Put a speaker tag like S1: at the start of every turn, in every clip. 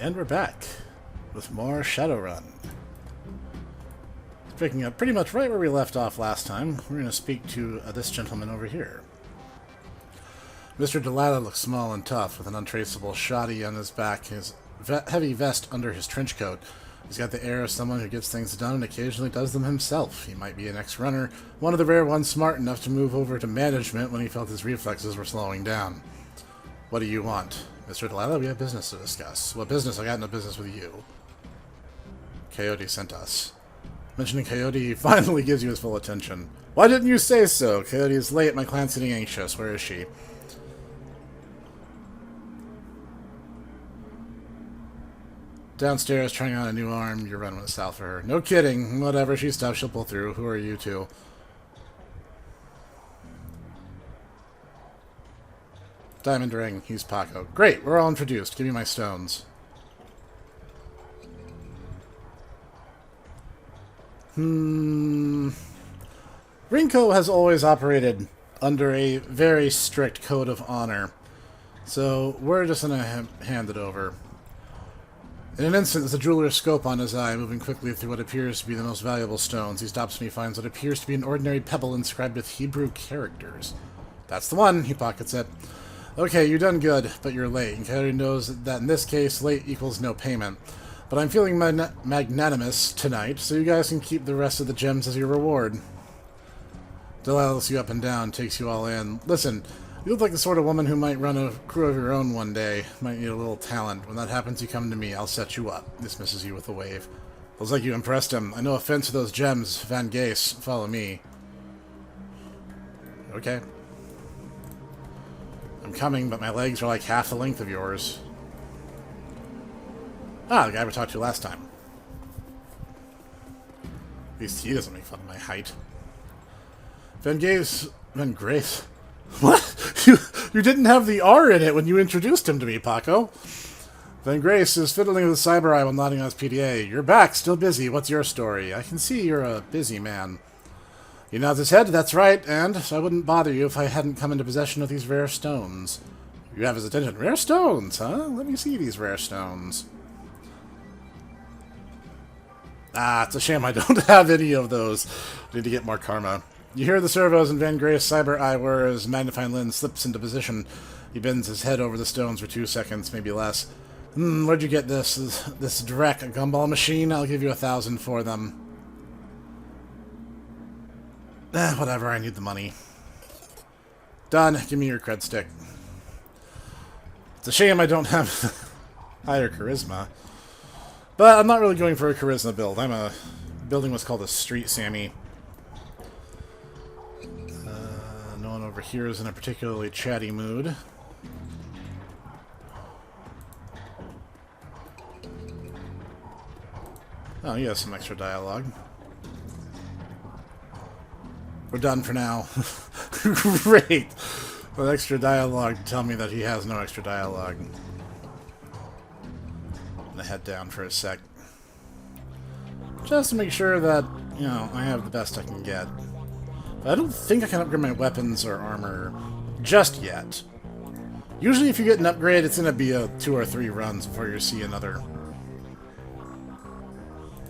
S1: And we're back with more Shadowrun. Picking up pretty much right where we left off last time, we're going to speak to this gentleman over here. Mr. Delilah looks small and tough, with an untraceable shoddy on his back, his heavy vest under his trench coat. He's got the air of someone who gets things done and occasionally does them himself. He might be an ex-runner, one of the rare ones smart enough to move over to management when he felt his reflexes were slowing down. What do you want? Mr. Delilah, we have business to discuss. What business? I got no business with you. Coyote sent us. Mentioning Coyote finally gives you his full attention. Why didn't you say so? Coyote is late. My client's getting anxious. Where is she? Downstairs, trying on a new arm. Your run went south for her. No kidding. Whatever. She's tough. She'll pull through. Who are you two? Diamond ring. He's Paco. Great. We're all introduced. Give me my stones. Rinko has always operated under a very strict code of honor. So we're just going to hand it over. In an instant, there's a jeweler's scope on his eye, moving quickly through what appears to be the most valuable stones. He stops when he finds what appears to be an ordinary pebble inscribed with Hebrew characters. That's the one. He pockets it. Okay, you've done good, but you're late. And Coyote knows that in this case, late equals no payment. But I'm feeling magnanimous tonight, so you guys can keep the rest of the gems as your reward. Delilah looks you up and down, takes you all in. Listen, you look like the sort of woman who might run a crew of your own one day. Might need a little talent. When that happens, you come to me. I'll set you up. Dismisses you with a wave. Looks like you impressed him. I no offense to those gems. Van Gace, follow me. Okay. I'm coming, but my legs are like half the length of yours. Ah, the guy we talked to last time. At least he doesn't make fun of my height. Van Grace. What? You didn't have the R in it when you introduced him to me, Paco. Van Grace is fiddling with the cyber eye while nodding on his PDA. You're back, still busy. What's your story? I can see you're a busy man. He nods his head. That's right, and I wouldn't bother you if I hadn't come into possession of these rare stones. You have his attention. Rare stones, huh? Let me see these rare stones. Ah, it's a shame I don't have any of those. Need to get more karma. You hear the servos and Van Grace's cyber eye where his magnifying lens slips into position. He bends his head over the stones for 2 seconds, maybe less. Where'd you get this? This Drek, a gumball machine? I'll give you 1,000 for them. Whatever, I need the money. Done. Give me your cred stick. It's a shame I don't have higher charisma. But I'm not really going for a charisma build. I'm building what's called a street Sammy. No one over here is in a particularly chatty mood. Oh, he has some extra dialogue. We're done for now. Great! With extra dialogue to tell me that he has no extra dialogue. I'm gonna head down for a sec. Just to make sure that, you know, I have the best I can get. But I don't think I can upgrade my weapons or armor just yet. Usually if you get an upgrade, it's gonna be 2 or 3 runs before you see another.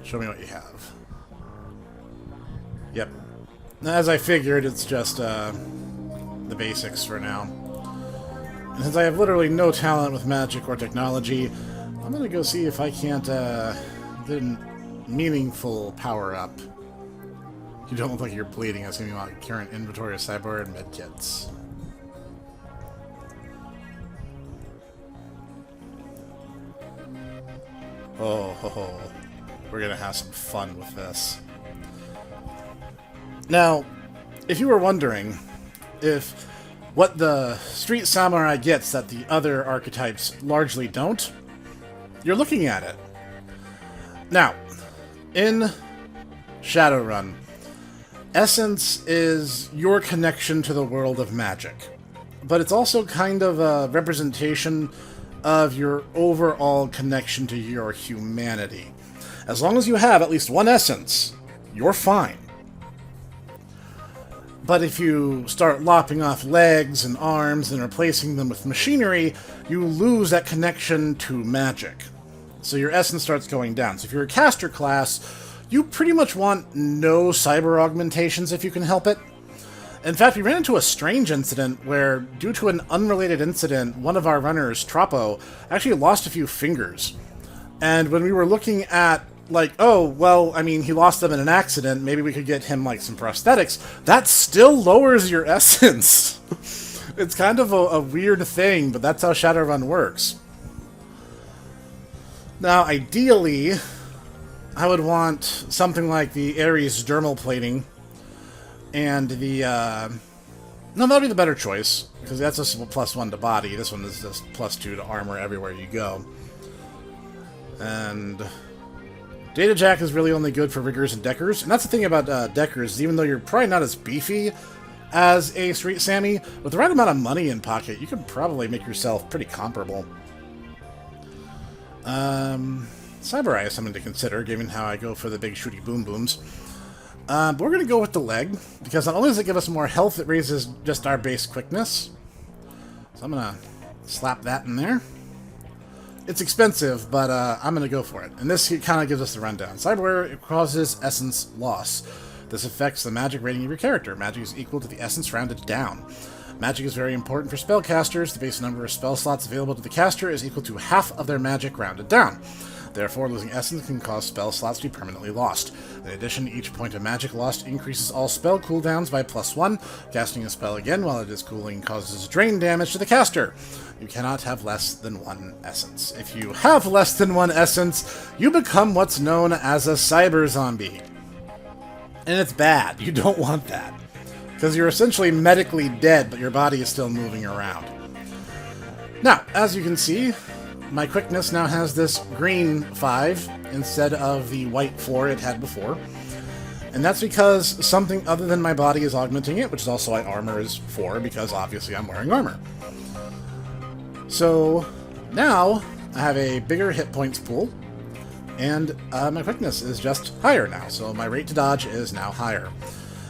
S1: Show me what you have. Yep. As I figured, it's just the basics for now. And since I have literally no talent with magic or technology, I'm gonna go see if I can't get a meaningful power-up. You don't look like you're bleeding. That's gonna be my current inventory of cyber and medkits. Oh, ho, ho. We're gonna have some fun with this. Now, if you were wondering if what the street samurai gets that the other archetypes largely don't, you're looking at it. Now, in Shadowrun, Essence is your connection to the world of magic, but it's also kind of a representation of your overall connection to your humanity. As long as you have at least one essence, you're fine. But if you start lopping off legs and arms and replacing them with machinery, you lose that connection to magic. So your essence starts going down. So if you're a caster class, you pretty much want no cyber augmentations if you can help it. In fact, we ran into a strange incident where, due to an unrelated incident, one of our runners, Troppo, actually lost a few fingers. And when we were looking at, like, oh, well, I mean, he lost them in an accident, maybe we could get him, like, some prosthetics, that still lowers your essence. It's kind of a weird thing, but that's how Shadowrun works. Now, ideally, I would want something like the Ares dermal plating, and the, no, that'd be the better choice, because that's a +1 to body. This one is just +2 to armor everywhere you go. And Data Jack is really only good for riggers and deckers, and that's the thing about deckers, even though you're probably not as beefy as a Street Sammy, with the right amount of money in pocket, you could probably make yourself pretty comparable. Cyber Eye is something to consider, given how I go for the big shooty boom booms. But we're going to go with the leg, because not only does it give us more health, it raises just our base quickness. So I'm going to slap that in there. It's expensive, but I'm going to go for it. And this kind of gives us the rundown. Cyberware causes essence loss. This affects the magic rating of your character. Magic is equal to the essence rounded down. Magic is very important for spellcasters. The base number of spell slots available to the caster is equal to half of their magic rounded down. Therefore, losing essence can cause spell slots to be permanently lost. In addition, each point of magic lost increases all spell cooldowns by +1. Casting a spell again while it is cooling causes drain damage to the caster. You cannot have less than 1 essence. If you have less than 1 essence, you become what's known as a cyber zombie. And it's bad. You don't want that. Because you're essentially medically dead, but your body is still moving around. Now, as you can see, my quickness now has this green 5 instead of the white 4 it had before. And that's because something other than my body is augmenting it, which is also why armor is 4, because obviously I'm wearing armor. So now I have a bigger hit points pool, and my quickness is just higher now, so my rate to dodge is now higher.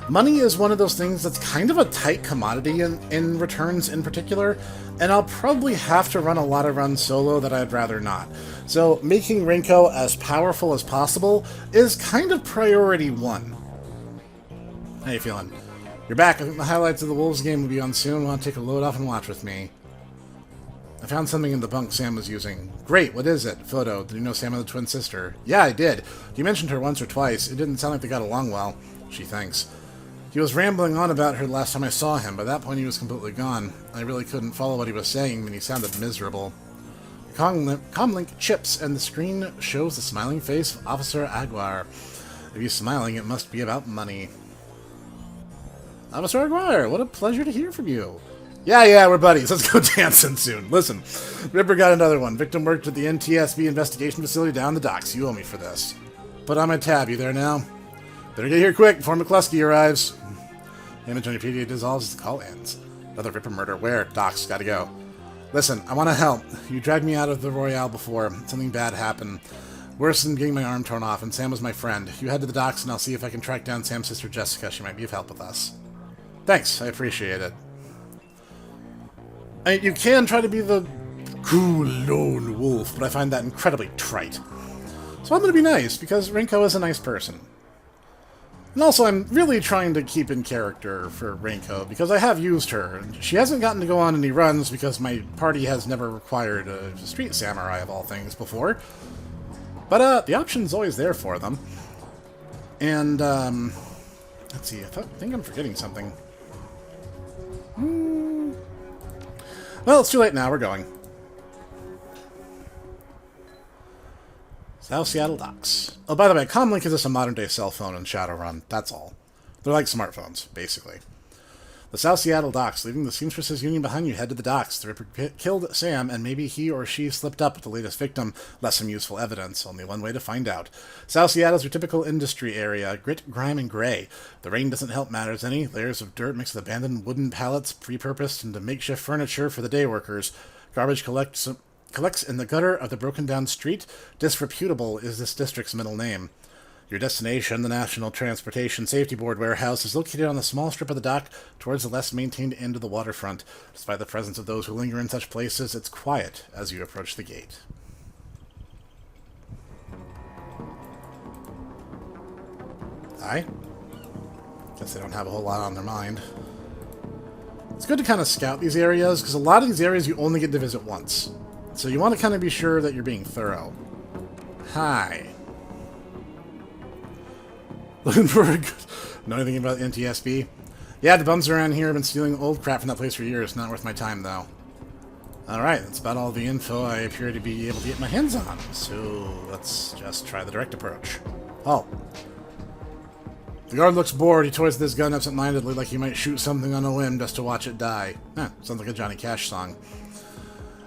S1: Money is one of those things that's kind of a tight commodity in returns in particular, and I'll probably have to run a lot of runs solo that I'd rather not. So making Rinko as powerful as possible is kind of priority 1. How you feeling? You're back. I think the highlights of the Wolves game will be on soon. Want to take a load off and watch with me? I found something in the bunk Sam was using. Great, what is it? Photo. Did you know Sam had a twin sister? Yeah, I did. You mentioned her once or twice. It didn't sound like they got along well. She thinks. He was rambling on about her the last time I saw him. By that point, he was completely gone. I really couldn't follow what he was saying, and he sounded miserable. The comlink chips, and the screen shows the smiling face of Officer Aguirre. If he's smiling, it must be about money. Officer Aguirre, what a pleasure to hear from you. Yeah, we're buddies. Let's go dancing soon. Listen, Ripper got another one. Victim worked at the NTSB investigation facility down the docks. You owe me for this. Put on my tab. You there now? Better get here quick before McCluskey arrives. Image on your PDA dissolves as the call ends. Another Ripper murder. Where? Docs. Gotta go. Listen, I want to help. You dragged me out of the Royale before. Something bad happened. Worse than getting my arm torn off, and Sam was my friend. You head to the docks, and I'll see if I can track down Sam's sister Jessica. She might be of help with us. Thanks. I appreciate it. You can try to be the cool lone wolf, but I find that incredibly trite. So I'm going to be nice, because Rinko is a nice person. And also, I'm really trying to keep in character for Rinko, because I have used her. She hasn't gotten to go on any runs, because my party has never required a street samurai of all things before. But, the option's always there for them. And, let's see, I think I'm forgetting something. Well, it's too late now, we're going. South Seattle Docks. Oh, by the way, Comlink is just a modern-day cell phone in Shadowrun. That's all. They're like smartphones, basically. The South Seattle Docks. Leaving the Seamstresses Union behind you, head to the docks. The Ripper killed Sam, and maybe he or she slipped up with the latest victim. Less some useful evidence. Only one way to find out. South Seattle's your typical industry area. Grit, grime, and gray. The rain doesn't help matters any. Layers of dirt mixed with abandoned wooden pallets, repurposed into makeshift furniture for the day workers. Garbage collects in the gutter of the broken-down street. Disreputable is this district's middle name. Your destination, the National Transportation Safety Board warehouse, is located on the small strip of the dock towards the less maintained end of the waterfront. Despite the presence of those who linger in such places, it's quiet as you approach the gate. die. Guess they don't have a whole lot on their mind. It's good to kind of scout these areas, because a lot of these areas you only get to visit once. So you want to kind of be sure that you're being thorough. Hi. Looking for a good... Know anything about NTSB? Yeah, the bums around here have been stealing old crap from that place for years. Not worth my time, though. Alright, that's about all the info I appear to be able to get my hands on. So, let's just try the direct approach. Oh. The guard looks bored. He toys this gun absent-mindedly like he might shoot something on a whim just to watch it die. Sounds like a Johnny Cash song.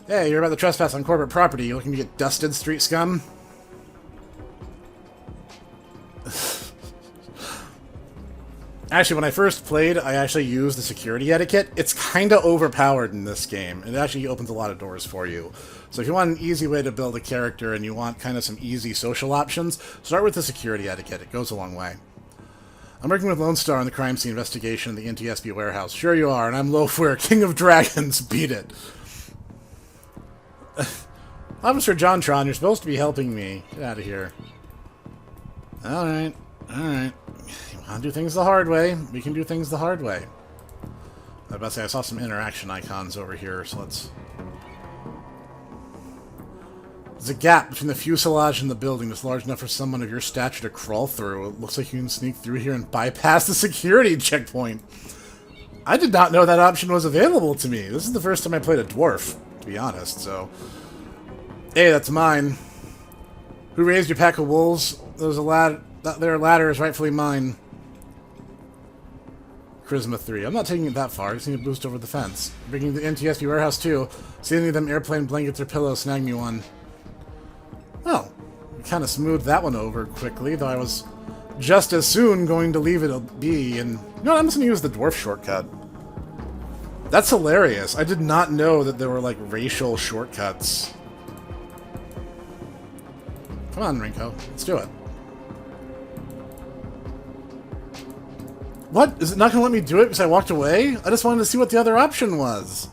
S1: Hey, you're about to trespass on corporate property. You looking to get dusted, street scum? Actually, when I first played, I actually used the security etiquette. It's kind of overpowered in this game. It actually opens a lot of doors for you. So if you want an easy way to build a character and you want kind of some easy social options, start with the security etiquette. It goes a long way. I'm working with Lone Star on the crime scene investigation in the NTSB warehouse. Sure you are, and I'm Loafware, King of Dragons. Beat it. Officer Jontron, you're supposed to be helping me. Get out of here. Alright, alright. You want to do things the hard way? We can do things the hard way. I was about to say, I saw some interaction icons over here, so let's... There's a gap between the fuselage and the building that's large enough for someone of your stature to crawl through. It looks like you can sneak through here and bypass the security checkpoint. I did not know that option was available to me. This is the first time I played a dwarf, to be honest, so... Hey, that's mine. Who raised your pack of wolves? There's a ladder. That there ladder is rightfully mine. Charisma 3. I'm not taking it that far. I just need to boost over the fence. Bringing the NTSB warehouse too. See any of them airplane blankets or pillows? Snag me one. Oh, we kind of smoothed that one over quickly, though I was just as soon going to leave it be. And you know, I'm just going to use the dwarf shortcut. That's hilarious. I did not know that there were like racial shortcuts. Come on, Rinko. Let's do it. What? Is it not going to let me do it because I walked away? I just wanted to see what the other option was.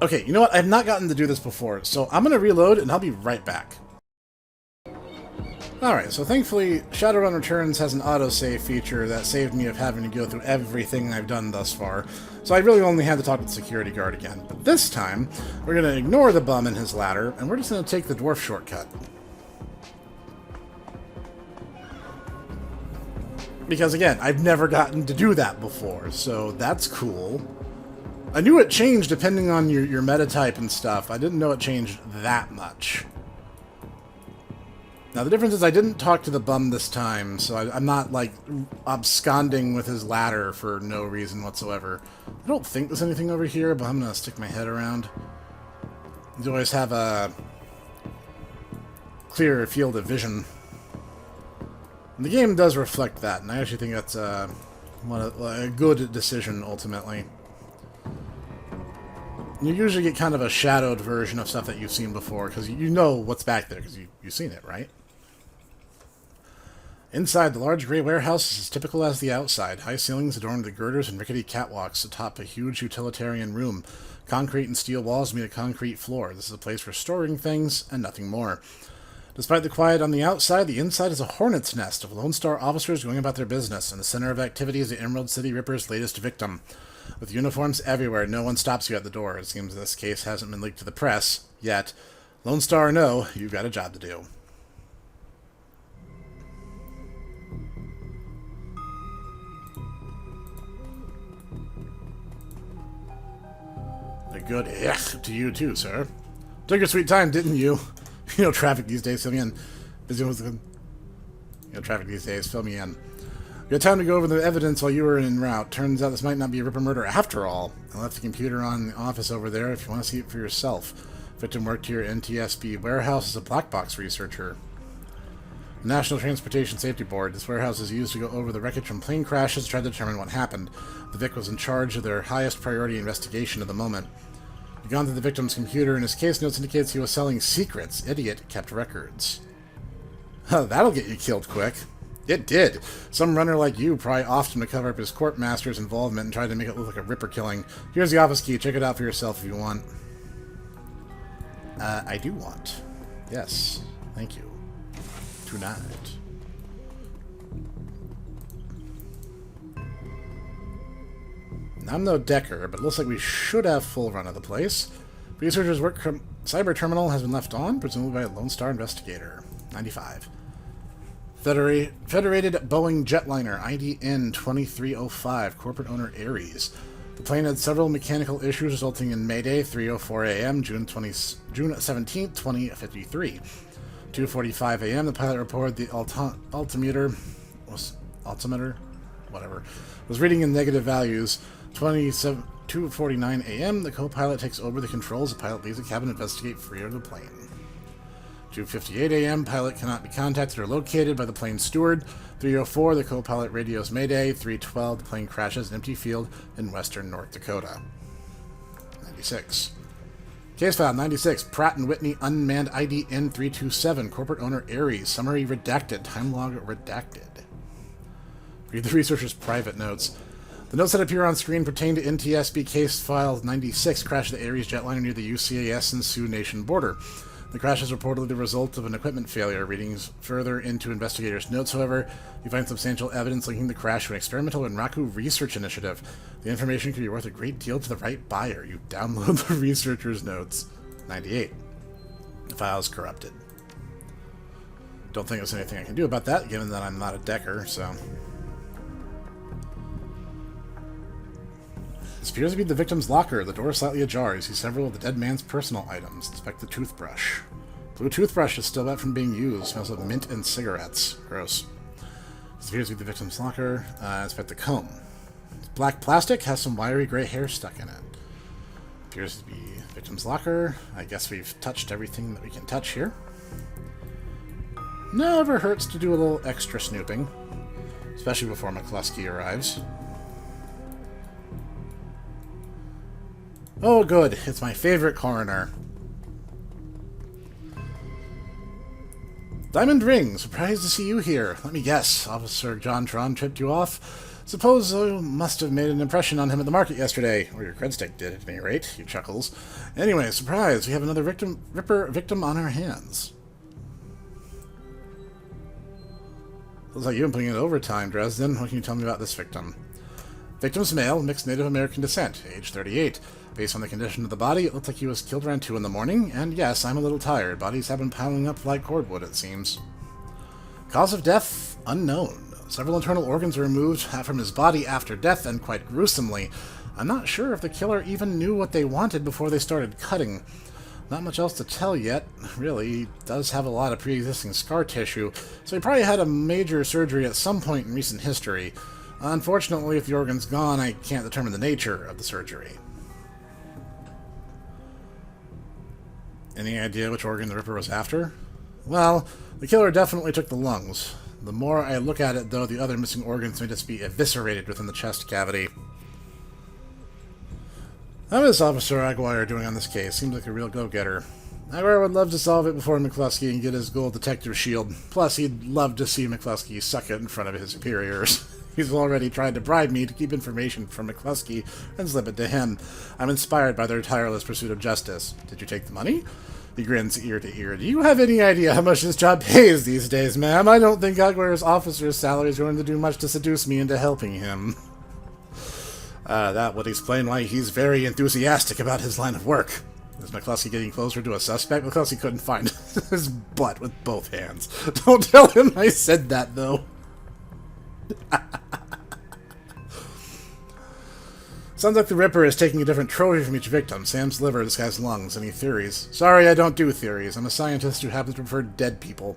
S1: Okay, you know what? I've not gotten to do this before, so I'm going to reload and I'll be right back. Alright, so thankfully Shadowrun Returns has an autosave feature that saved me of having to go through everything I've done thus far, so I really only had to talk to the security guard again. But this time, we're going to ignore the bum and his ladder, and we're just going to take the dwarf shortcut. Because again, I've never gotten to do that before, so that's cool. I knew it changed depending on your meta type and stuff. I didn't know it changed that much. Now the difference is I didn't talk to the bum this time, so I'm not like absconding with his ladder for no reason whatsoever. I don't think there's anything over here, but I'm gonna stick my head around. You always have a clearer field of vision. And the game does reflect that, and I actually think that's a good decision, ultimately. You usually get kind of a shadowed version of stuff that you've seen before, because you know what's back there, because you've seen it, right? Inside, the large gray warehouse is as typical as the outside. High ceilings adorned with girders and rickety catwalks atop a huge utilitarian room. Concrete and steel walls meet a concrete floor. This is a place for storing things and nothing more. Despite the quiet on the outside, the inside is a hornet's nest of Lone Star officers going about their business. In the center of activity is the Emerald City Ripper's latest victim. With uniforms everywhere, no one stops you at the door. It seems this case hasn't been leaked to the press yet. Lone Star or no, you've got a job to do. A good to you too, sir. Took your sweet time, didn't you? You know, traffic these days, fill me in. Busy with the... You know, traffic these days, fill me in. You had time to go over the evidence while you were en route. Turns out this might not be a Ripper murder after all. I left the computer on in the office over there if you want to see it for yourself. Victim worked here at NTSB warehouse as a black box researcher. The National Transportation Safety Board. This warehouse is used to go over the wreckage from plane crashes to try to determine what happened. The Vic was in charge of their highest priority investigation at the moment. You've gone through the victim's computer, and his case notes indicates he was selling secrets. Idiot kept records. Oh, that'll get you killed quick. It did. Some runner like you probably offed him to cover up his court master's involvement and tried to make it look like a Ripper killing. Here's the office key. Check it out for yourself if you want. I do want. Yes. Thank you. Tonight. I'm no Decker, but it looks like we should have full run of the place. Researchers' work cyber terminal has been left on, presumably by a Lone Star investigator. 95. Federated Boeing jetliner IDN 2305, corporate owner Ares. The plane had several mechanical issues resulting in Mayday 3:04 a.m. June 17, 2053. 2:45 a.m. the pilot reported the altimeter was reading in negative values. 2:49 a.m. the co-pilot takes over the controls. The pilot leaves the cabin to investigate freer of the plane. 2:58 a.m. pilot cannot be contacted or located by the plane's steward. 3:04 the co-pilot radios Mayday. 3:12 the plane crashes an empty field in western North Dakota. 96. Case file 96. Pratt & Whitney unmanned IDN 327. Corporate owner Ares. Summary redacted. Time log redacted. Read the researcher's private notes. The notes that appear on screen pertain to NTSB case file 96, crash of the Ares jetliner near the UCAS and Sioux Nation border. The crash is reportedly the result of an equipment failure. Readings further into investigators' notes, however, you find substantial evidence linking the crash to an experimental Enraku research initiative. The information could be worth a great deal to the right buyer. You download the researcher's notes. 98. The file is corrupted. Don't think there's anything I can do about that, given that I'm not a Decker, so... This appears to be the victim's locker. The door is slightly ajar. You see several of the dead man's personal items. Inspect the toothbrush. Blue toothbrush is still wet from being used. Smells of mint and cigarettes. Gross. This appears to be the victim's locker. Inspect the comb. Black plastic has some wiry gray hair stuck in it. Appears to be the victim's locker. I guess we've touched everything that we can touch here. Never hurts to do a little extra snooping. Especially before McCluskey arrives. Oh, good. It's my favorite coroner. Diamond Ring. Surprised to see you here. Let me guess. Officer John Tron tripped you off. Suppose you must have made an impression on him at the market yesterday. Or your cred stick did, at any rate. He chuckles. Anyway, surprise. We have another Ripper victim on our hands. Looks like you've been putting in overtime, Dresden. What can you tell me about this victim? Victim's male, mixed Native American descent, age 38. Based on the condition of the body, it looked like he was killed around 2 in the morning, and yes, I'm a little tired. Bodies have been piling up like cordwood, it seems. Cause of death? Unknown. Several internal organs were removed from his body after death, and quite gruesomely. I'm not sure if the killer even knew what they wanted before they started cutting. Not much else to tell yet. Really, he does have a lot of pre-existing scar tissue, so he probably had a major surgery at some point in recent history. Unfortunately, if the organ's gone, I can't determine the nature of the surgery. Any idea which organ the Ripper was after? Well, the killer definitely took the lungs. The more I look at it, though, the other missing organs may just be eviscerated within the chest cavity. How is Officer Aguirre doing on this case? Seems like a real go-getter. Aguirre would love to solve it before McCluskey and get his gold detective shield. Plus, he'd love to see McCluskey suck it in front of his superiors. He's already tried to bribe me to keep information from McCluskey and slip it to him. I'm inspired by their tireless pursuit of justice. Did you take the money? He grins ear to ear. Do you have any idea how much this job pays these days, ma'am? I don't think Aguirre's officer's salary is going to do much to seduce me into helping him. That would explain why he's very enthusiastic about his line of work. Is McCluskey getting closer to a suspect? McCluskey couldn't find his butt with both hands. Don't tell him I said that, though. Sounds like the Ripper is taking a different trophy from each victim. Sam's liver, this guy's lungs. Any theories? Sorry, I don't do theories. I'm a scientist who happens to prefer dead people.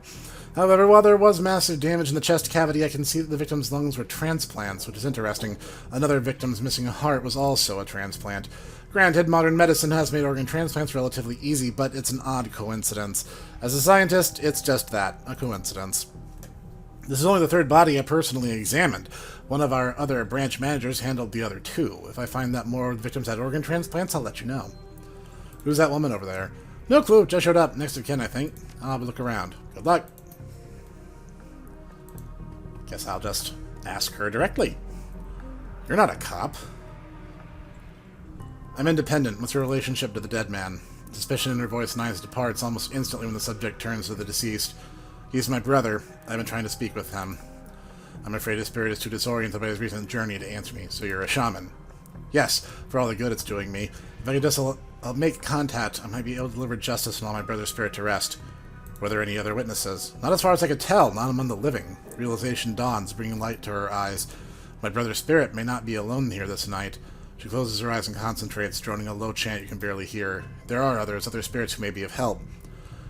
S1: However, while there was massive damage in the chest cavity, I can see that the victim's lungs were transplants, which is interesting. Another victim's missing a heart was also a transplant. Granted, modern medicine has made organ transplants relatively easy, but it's an odd coincidence. As a scientist, it's just that, a coincidence. This is only the third body I personally examined. One of our other branch managers handled the other 2. If I find that more victims had organ transplants, I'll let you know. Who's that woman over there? No clue, just showed up. Next to Ken, I think. I'll have a look around. Good luck. Guess I'll just ask her directly. You're not a cop. I'm independent. What's your relationship to the dead man? Suspicion in her voice and eyes departs almost instantly when the subject turns to the deceased. He's my brother. I've been trying to speak with him. I'm afraid his spirit is too disoriented by his recent journey to answer me, so you're a shaman. Yes, for all the good it's doing me. If I could just make contact, I might be able to deliver justice and all my brother's spirit to rest. Were there any other witnesses? Not as far as I could tell, not among the living. Realization dawns, bringing light to her eyes. My brother's spirit may not be alone here this night. She closes her eyes and concentrates, droning a low chant you can barely hear. There are other spirits who may be of help.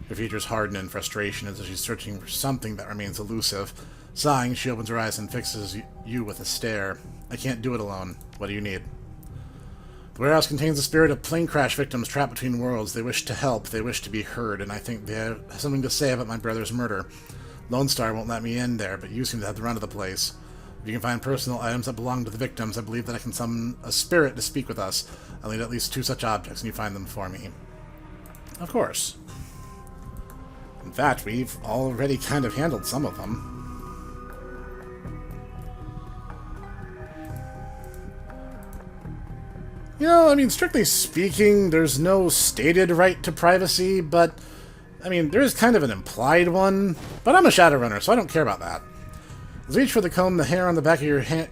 S1: Her features harden in frustration as if she's searching for something that remains elusive. Sighing, she opens her eyes and fixes you with a stare. I can't do it alone. What do you need? The warehouse contains the spirit of plane crash victims trapped between worlds. They wish to help, they wish to be heard, and I think they have something to say about my brother's murder. Lone Star won't let me in there, but you seem to have the run of the place. If you can find personal items that belong to the victims, I believe that I can summon a spirit to speak with us. I'll need at least 2 such objects, and you find them for me. Of course. In fact, we've already kind of handled some of them. You know, I mean, strictly speaking, there's no stated right to privacy, but, I mean, there is kind of an implied one. But I'm a Shadowrunner, so I don't care about that. As you reach for the comb, the hair on the back of your hand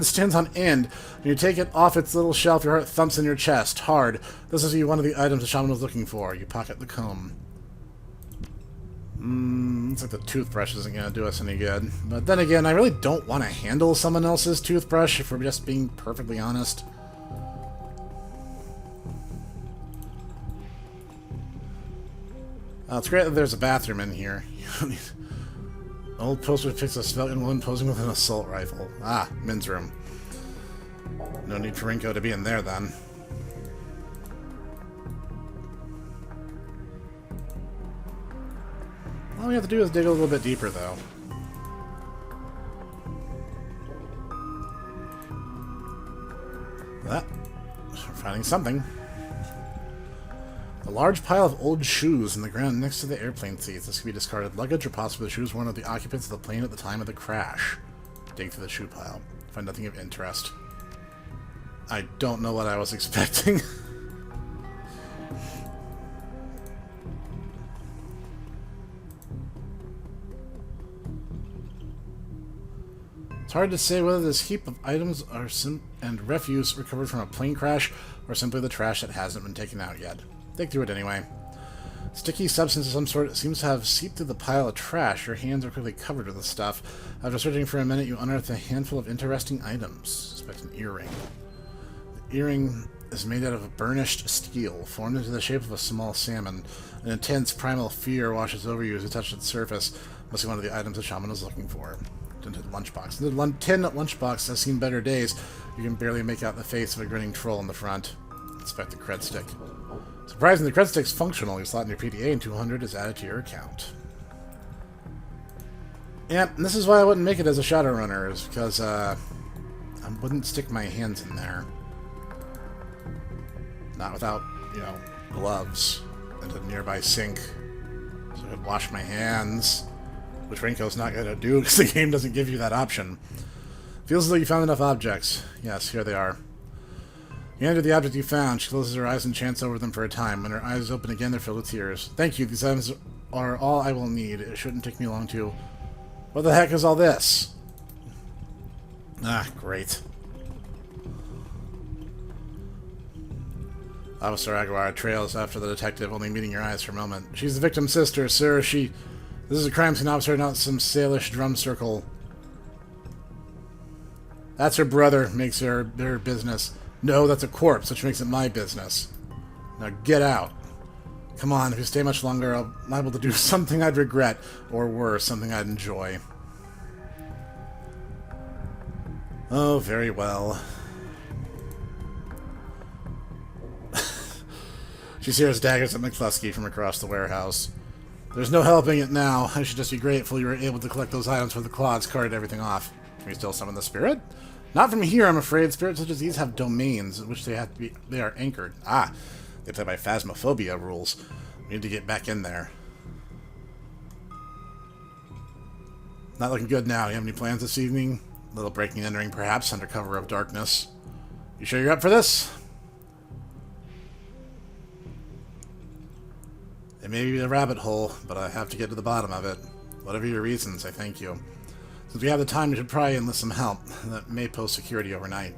S1: stands on end. When you take it off its little shelf, your heart thumps in your chest, hard. This is one of the items the shaman was looking for. You pocket the comb. Looks like the toothbrush isn't going to do us any good. But then again, I really don't want to handle someone else's toothbrush, if we're just being perfectly honest. It's great that there's a bathroom in here. Old poster depicts a skeleton woman posing with an assault rifle. Ah, men's room. No need for Rinko to be in there, then. All we have to do is dig a little bit deeper, though. We're finding something. A large pile of old shoes in the ground next to the airplane seats. This could be discarded luggage or possibly the shoes worn of the occupants of the plane at the time of the crash. Dig through the shoe pile. Find nothing of interest. I don't know what I was expecting. It's hard to say whether this heap of items are and refuse recovered from a plane crash or simply the trash that hasn't been taken out yet. Dig through it anyway. Sticky substance of some sort seems to have seeped through the pile of trash. Your hands are quickly covered with the stuff. After searching for a minute, you unearth a handful of interesting items. Suspect an earring. The earring is made out of burnished steel, formed into the shape of a small salmon. An intense primal fear washes over you as you touch its surface. Must be one of the items the shaman was looking for. Tinted lunchbox. The tin lunchbox has seen better days. You can barely make out the face of a grinning troll in the front. Inspect the cred stick. Surprisingly, the cred stick's functional. You slot in your PDA and 200 is added to your account. Yeah, and this is why I wouldn't make it as a Shadowrunner, is because, I wouldn't stick my hands in there. Not without, you know, gloves into the nearby sink. So I could wash my hands. Which Rinko's not going to do, because the game doesn't give you that option. Feels as though you found enough objects. Yes, here they are. You enter the object you found. She closes her eyes and chants over them for a time. When her eyes open again, they're filled with tears. Thank you. These items are all I will need. It shouldn't take me long to... What the heck is all this? Ah, great. Officer Aguirre trails after the detective, only meeting your eyes for a moment. She's the victim's sister, sir. This is a crime scene officer, not some Salish drum circle. That's her brother, makes her their business. No, that's a corpse, which makes it my business. Now get out. Come on, if you stay much longer, I'm liable to do something I'd regret, or worse, something I'd enjoy. Oh, very well. She stares daggers at McCluskey from across the warehouse. There's no helping it now. I should just be grateful you were able to collect those items for the Claws, carted everything off. Can we still summon the spirit? Not from here, I'm afraid. Spirits such as these have domains, in which they are anchored. Ah, they play by Phasmophobia rules. We need to get back in there. Not looking good now. You have any plans this evening? A little breaking and entering, perhaps, under cover of darkness. You sure you're up for this? It may be a rabbit hole, but I have to get to the bottom of it. Whatever your reasons, I thank you. Since we have the time, we should probably enlist some help. That may post security overnight.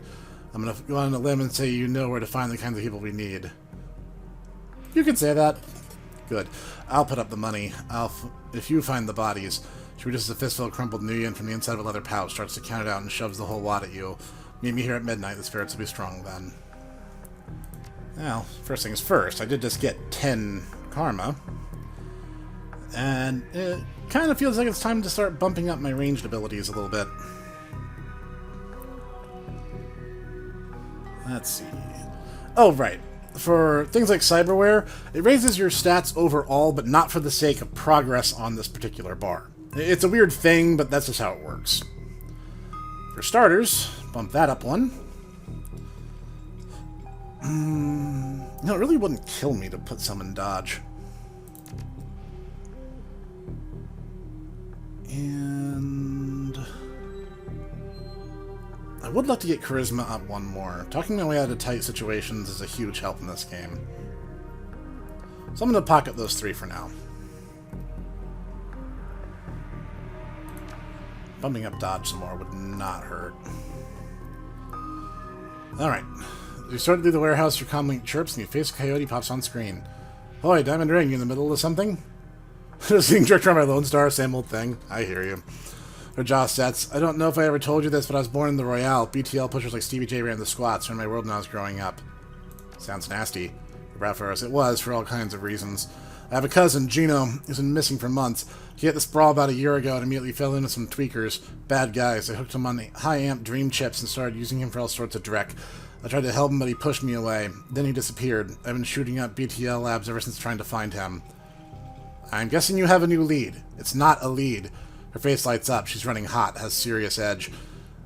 S1: I'm going to go on a limb and say you know where to find the kinds of people we need. You can say that. Good. I'll put up the money. If you find the bodies, she reaches a fistful of crumpled Nuyen from the inside of a leather pouch, starts to count it out, and shoves the whole wad at you. Meet me here at midnight. The spirits will be strong then. Well, first things first. I did just get 10 karma. And it kind of feels like it's time to start bumping up my ranged abilities a little bit. Let's see. Oh, right. For things like cyberware, it raises your stats overall, but not for the sake of progress on this particular bar. It's a weird thing, but that's just how it works. For starters, bump that up one. No, it really wouldn't kill me to put some in dodge. And I would like to get charisma up one more. Talking my way out of tight situations is a huge help in this game. So I'm going to pocket those 3 for now. Bumping up dodge some more would not hurt. Alright. You sorted through the warehouse, your comlink chirps, and you face a coyote pops on screen. Hoy, Diamond Ring, you in the middle of something? Just being jerked around by Lone Star, same old thing. I hear you. Her jaw sets. I don't know if I ever told you this, but I was born in the Royale. BTL pushers like Stevie J ran the squats in my world when I was growing up. Sounds nasty. Rapharos, it was, for all kinds of reasons. I have a cousin, Gino, who's been missing for months. He hit this brawl about a year ago and immediately fell into some tweakers. Bad guys. I hooked him on the high-amp dream chips and started using him for all sorts of dreck. I tried to help him, but he pushed me away. Then he disappeared. I've been shooting up BTL labs ever since trying to find him. I'm guessing you have a new lead. It's not a lead. Her face lights up. She's running hot, has serious edge.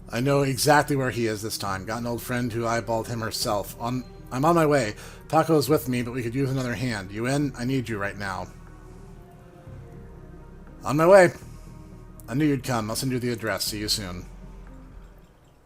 S1: I know exactly where he is this time. Got an old friend who eyeballed him herself. I'm on my way. Taco's with me, but we could use another hand. You in? I need you right now. On my way. I knew you'd come. I'll send you the address. See you soon.